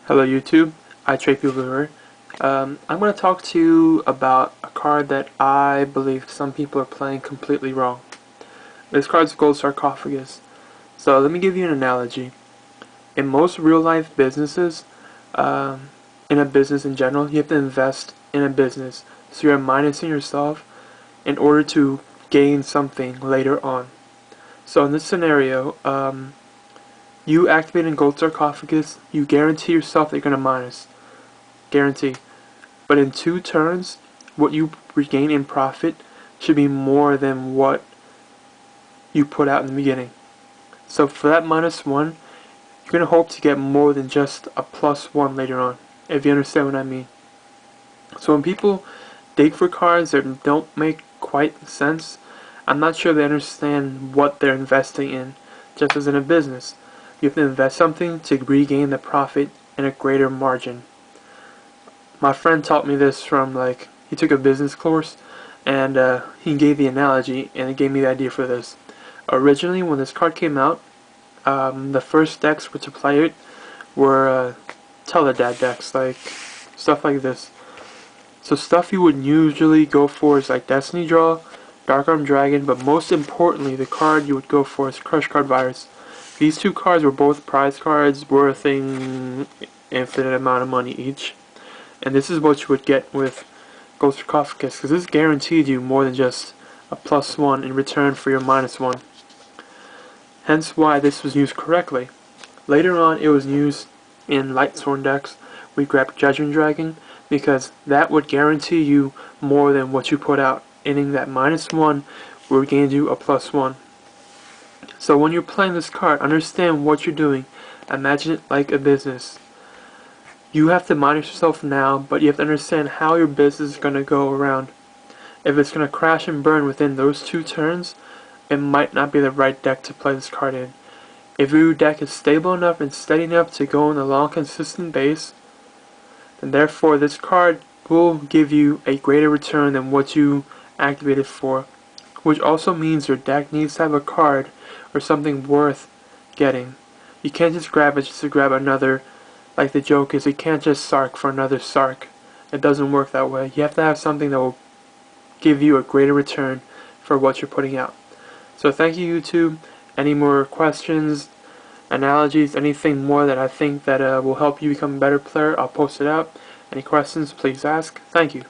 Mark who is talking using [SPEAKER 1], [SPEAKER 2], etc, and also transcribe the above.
[SPEAKER 1] Hello YouTube, iTradeViewer. I'm going to talk to you about a card that I believe some people are playing completely wrong. This card's Gold Sarcophagus. So let me give you an analogy. In most real life businesses, in a business in general, you have to invest in a business. So you're minusing yourself in order to gain something later on. So in this scenario, you activating Gold Sarcophagus, you guarantee yourself that you're going to minus. Guarantee. But in 2 turns, what you regain in profit should be more than what you put out in the beginning. So for that -1, you're going to hope to get more than just a +1 later on, if you understand what I mean. So when people dig for cards that don't make quite sense, I'm not sure they understand what they're investing in, just as in a business. You have to invest something to regain the profit in a greater margin. My friend taught me this from, he took a business course, and he gave the analogy, and it gave me the idea for this. Originally, when this card came out, the first decks to play it were Teledad decks, like stuff like this. So stuff you would usually go for is like Destiny Draw, Dark Arm Dragon, but most importantly, the card you would go for is Crush Card Virus. These 2 cards were both prize cards, worth an infinite amount of money each. And this is what you would get with Gold Sarcophagus, because this guaranteed you more than just a +1 in return for your -1. Hence why this was used correctly. Later on, it was used in Lightsworn decks. We grabbed Judgment Dragon, because that would guarantee you more than what you put out, ending that -1 would gain you a +1. So when you're playing this card, understand what you're doing. Imagine it like a business. You have to monitor yourself now, but you have to understand how your business is going to go around. If it's going to crash and burn within those 2 turns, it might not be the right deck to play this card in. If your deck is stable enough and steady enough to go on a long consistent base, then therefore this card will give you a greater return than what you activated for, which also means your deck needs to have a card or something worth getting. You can't just grab it just to grab another. Like the joke is, you can't just Sark for another Sark. It doesn't work that way. You have to have something that will give you a greater return for what you're putting out. So thank you, YouTube. Any more questions, analogies, anything more that I think that will help you become a better player, I'll post it out. Any questions, please ask. Thank you.